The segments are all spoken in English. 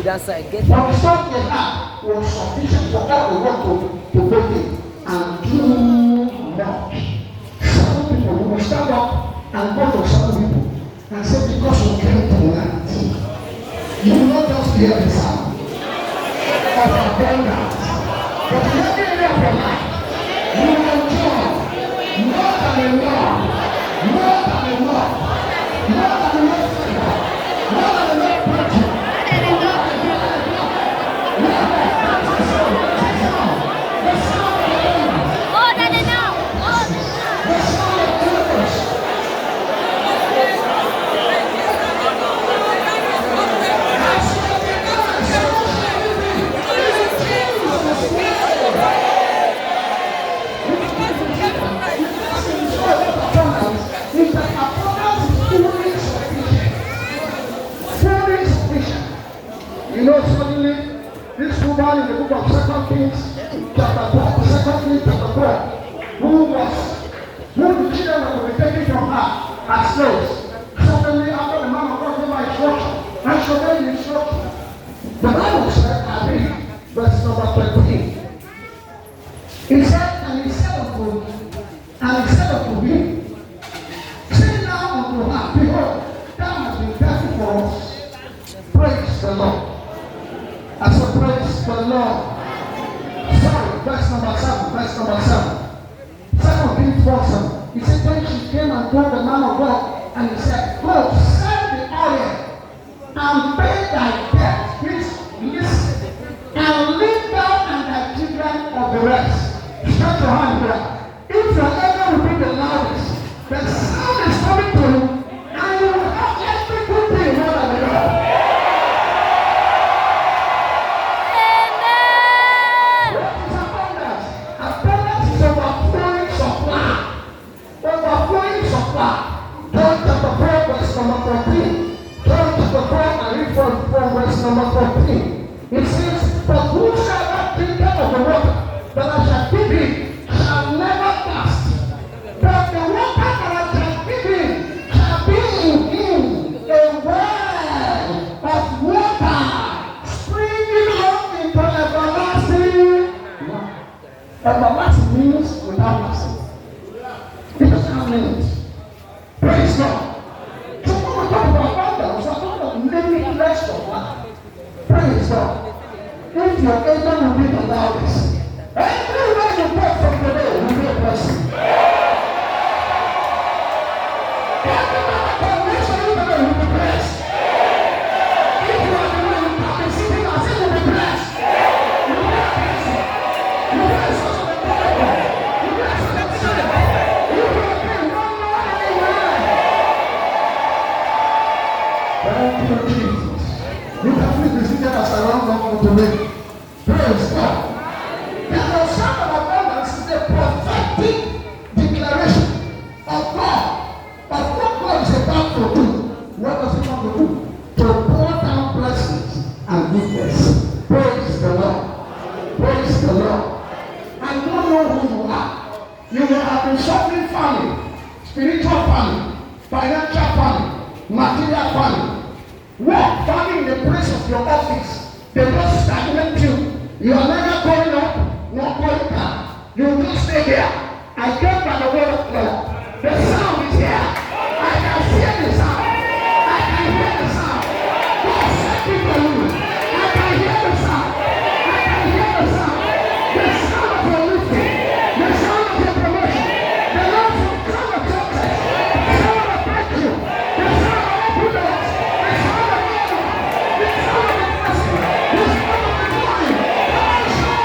should answer again. But the song they had was sufficient for all the work to break it and do more. Some people will stand up and go to some people and say, because we came tonight, you will not just hear the sound of abundance, but in every area of your life, you will enjoy more than enough, more than enough, more than enough favor, more than enough virtue. You know, suddenly, this woman in the book of 2 Kings, chapter 4, 2 Kings chapter 4, who the children were to be taken from her as slaves. Suddenly, after the man of God gave her instruction, and she obeyed the instruction. The Bible said, I read verse number 13. He said, and he said unto him, say now unto her, behold, thou hast been careful for us. Praise the Lord. I said, praise the Lord. Sorry, verse number 7. 2 Kings 4:7. He said, when she came and told the man of God, and he said, go, sell the oil and pay thy debt. Please listen. And leave thou and thy children of the rest. Stretch your hand here. If your enemy will be the loudest, the sound is coming to you, and you will have every good thing more than enough. Number 14. It says, but whosoever drinketh of the water that I shall give him shall never thirst. But the water that I shall give him shall be in him a well of water springing up into everlasting water. Everlasting means without lasting. It doesn't have limits. Praise God. So when we talk about abundance, we're talking about limitless of life. Praise God. If your amen will be the loudest, everywhere you go from today will be a blessing. Everywhere that can make sure you will be blessed. If you are the one who come and sitting and say you will be blessed, you will be a blessing. You will be a source of encouragement. You will be a source of strength. You will be one more anywhere. Thank you, Jesus. You can please be seated as I round up to me. Praise God. The sound of abundance is a prophetic declaration of God, of what God is about to do. What does He want to do? To pour down blessings and goodness. Praise the Lord. Praise the Lord. I don't know who you are. You will have been suffering famine, spiritual famine, financial famine, material famine. Walk famine in the place of your office. They just stagnate you. You are never going up, not going down. You will just stay there. I came by the word of God. The sound is here. I can hear the sound. I can hear the sound. God sent me for you. I can hear the sound. I can hear the sound. The sound of your lifting. The sound of your promotion. The Lord will come and touch us. The sound of breakthrough. The sound of open doors. The sound of honor. The sound of the blessing. The sound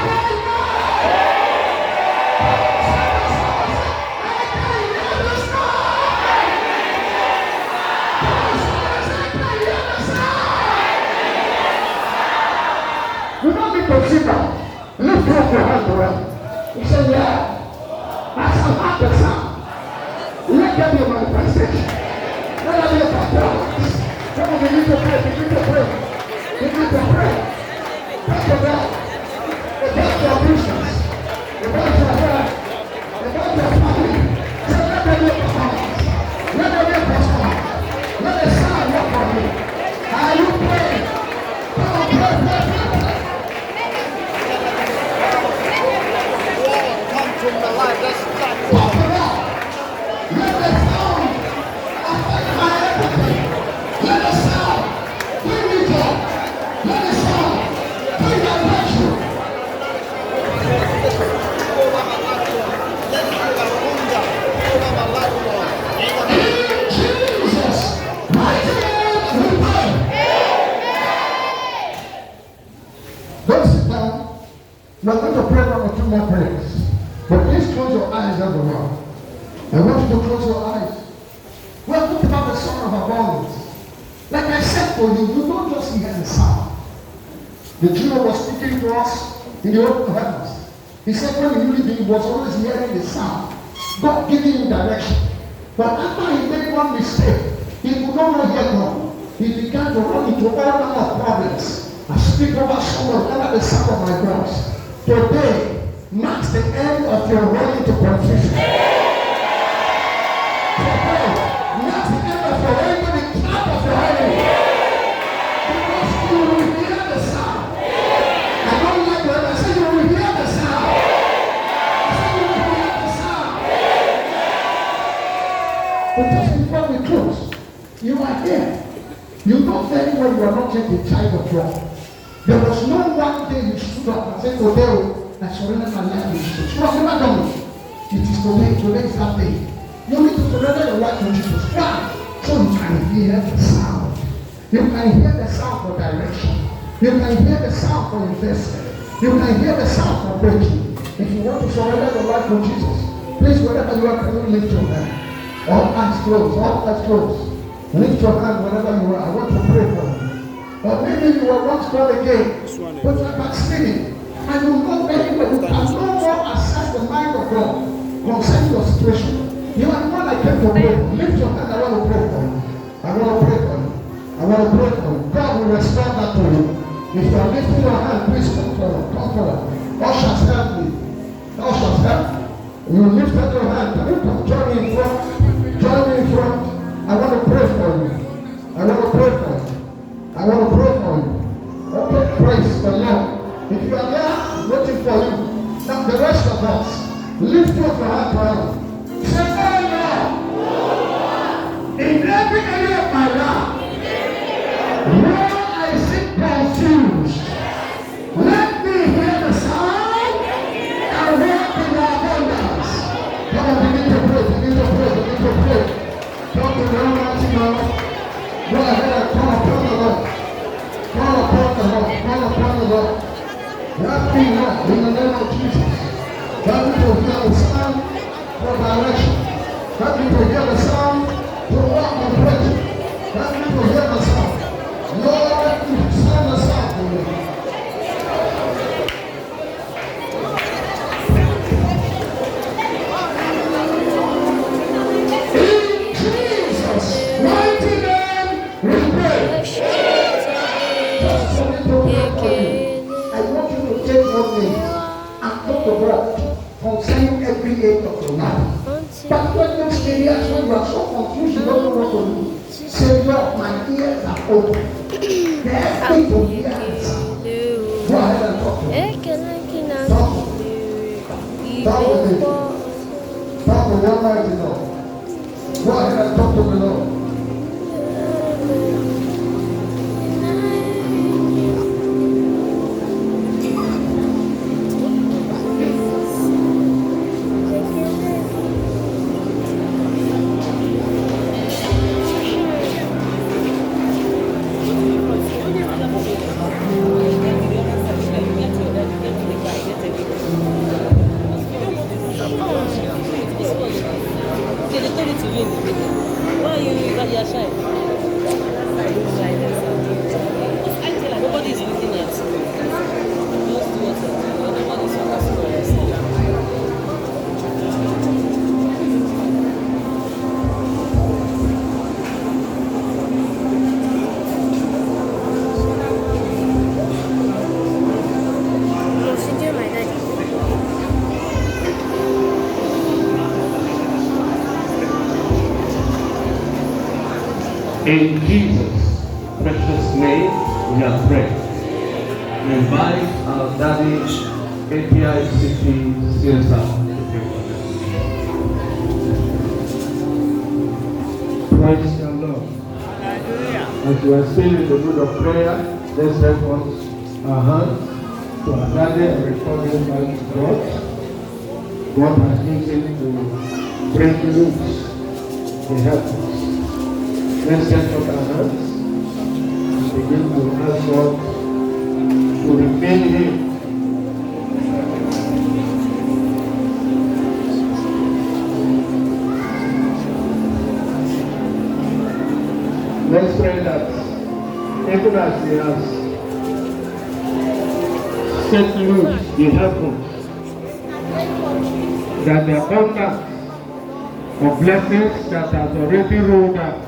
of the glory. You don't need to sit down. Lift up your hand around. He said, yeah. I shall have the sound. Let there be a manifestation. Let there be a performance. Come on, begin to pray. Begin to pray. Begin to pray. Take your God. About your business. About your health. About your family. Say, let there be a performance. Let there be a performance. Let the sound work for you. Are you praying? Come on, pray. Don't sit down. We're going to pray 1 or 2 more prayers. But please close your eyes everyone. I want you to close your eyes. We're talking about the song of abundance. Like I said for you, you don't just hear the sound. The Jew was speaking to us in the open heavens. He said when he was always hearing the sound. God giving him direction. But after he made one mistake, he could not hear God. He began to run into all manner of problems. I speak over someone under the sound of my voice. Today marks the end of your running to confusion. Today marks the end of your running to the trap of your enemy. Because you will hear the sound. I don't like when I say you will hear the sound. I say you will hear the sound. But just before we close, you are here. You know very well you are not yet a child of God. There was no one day you stood up and said, "Today, I surrender my life to Jesus." You have never done it. It is today. Today is that day. You need to surrender your life to Jesus. Why? So you can hear the sound. You can hear the sound for direction. You can hear the sound for investment. You can hear the sound for breaking. If you want to surrender your life to Jesus, please, wherever you are, can you lift your hand? All eyes closed. All eyes closed. Lift your hand wherever you are. I want to pray for you. Or maybe you were once born again, but you are backsliding. And you know very well, you can no more assess the mind of God concerning your situation. You are the one I came to pray for. Lift your hand, I want to pray for you. I want to pray for you. I want to pray for you. God will respond that to you. If you are lifting your hand, please come forward. Come forward. Ushers, help me. Ushers, help. You lift up your hand. Can you come join me in front? Join me in front. I want to pray for you. I want to pray for you. I want to pray for you. Okay, praise the Lord. If you are there, waiting for you. Now the rest of us, lift up your hand to heaven. Say, "Oh Lord, in every area of my life, where I seem confused, let me hear the sound and walk in abundance." Come on, begin to pray, begin to pray, begin to pray. Come to the Almighty God. Go ahead and call upon the Lord. Call upon the Lord. Call upon the Lord. Help me, Lord, in the name of Jesus. Help me to hear the sound for direction. Help me to hear the sound to walk in prayer. Help me to hear the sound. Lord, let me send the sound for me. In Jesus' mighty name, we pray. Just for me to pray for you. I want you to take 1 minute and talk to God concerning every area of your life. But when those areas when you are so confused, you don't know what to do. Say, "Lord, my ears are open. They are free to hear the sound." Go ahead and talk to me. Talk with me. Talk with the Almighty Lord. Go ahead and talk to the Lord. In Jesus' precious name, we have prayed. We invite our daddy, API City CSR. Praise the Lord. As we are still in the mood of prayer, let's help us our hands to our daddy and return him back to God. God has used him to bring roots to help us. Let's get up our hands and begin to ask God to to refill him. Let's pray that even as he has set loose the heavens, that the abundance of blessings that has already rolled out,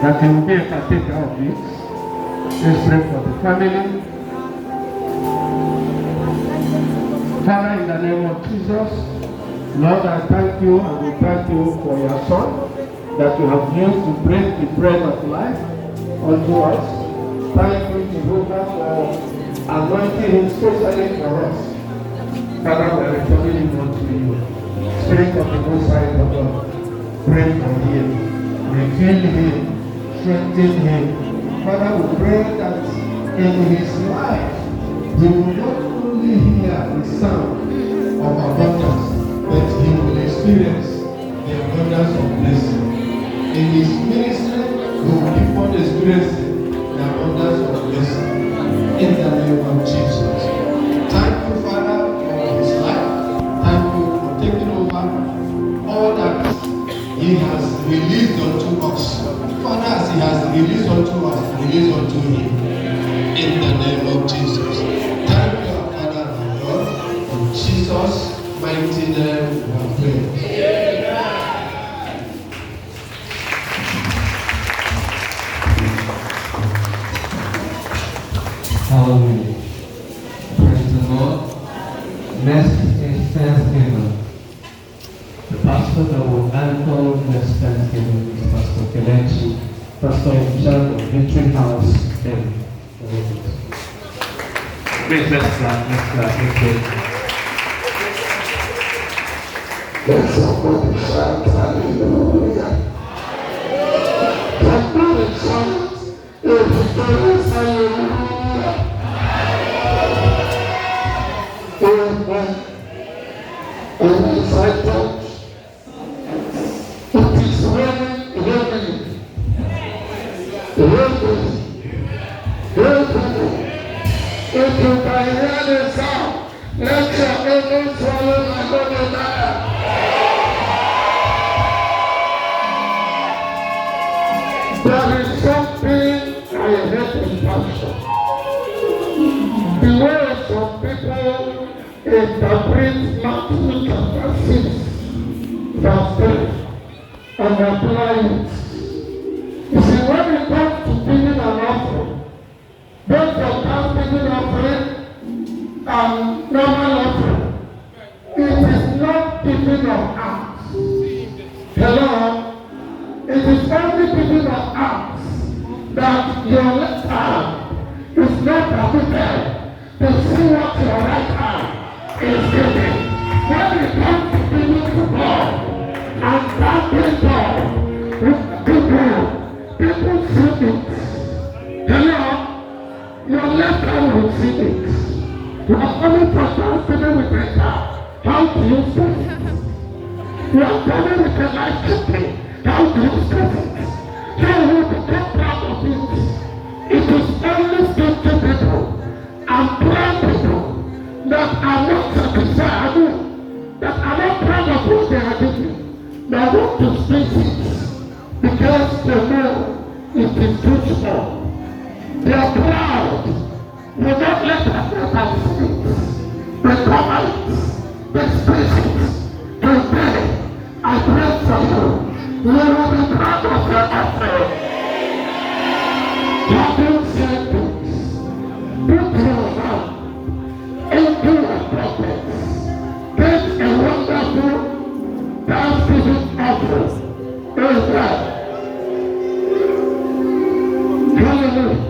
that he will be a partaker of it. Let's pray for the family. Father, in the name of Jesus, Lord, I thank you and we thank you for your son that you have used to break the bread of life unto us. Thank you, Jehovah, for anointing him specially for us. Father, we are returning him unto you. Spirit of the Most High God, pray for him, refill him, strengthen him. Father, we pray that in his life, he will not only hear the sound of abundance, but he will experience the abundance of blessing. In his ministry, he will keep on experiencing the abundance of blessing. In the name of Jesus. Thank you, Father, for his life. Thank you for taking over all that he has released unto us. Father, as he has released unto us, release unto him. In the name of Jesus. Thank you, our Father and Lord. In Jesus' mighty name we have prayed. Hallelujah. Praise the Lord. Next is Thanksgiving. The pastor that will anchor this Thanksgiving is Pastor Kelechi, pastor in charge of Victory House in Please, let's clap. Let somebody shout hallelujah. Somebody shout hallelujah. Amen. And as I touch, it is raining. If you can hear the sound, let your amen swallow my body now. There is something I hate in passion. The way some people interpret Matthew chapter 6, verse 3, and apply it. You see, when it comes to giving an offering, both for thanksgiving offering and normal offering, it is not giving of alms. Hello? It is only giving of alms that your left hand is not permitted to see what your right hand is giving. When it comes to giving to God and thanking God with people see it. Hello? Your left hand will see it. You are coming for thanksgiving with your hand. How do you see it? You are coming with a life giving. How do you see it? How will you become proud of it? It is only scripture people and proud people that are not satisfied, that are not proud of what they are doing. They want to speak it because they know it is too small. They are proud. They don't let us speak. They cover it. They speak it. They pray. I pray for you. You will be proud of your offering. Having said this, put your hand into your pocket. Get a wonderful thanksgiving offering. Amen. Hallelujah.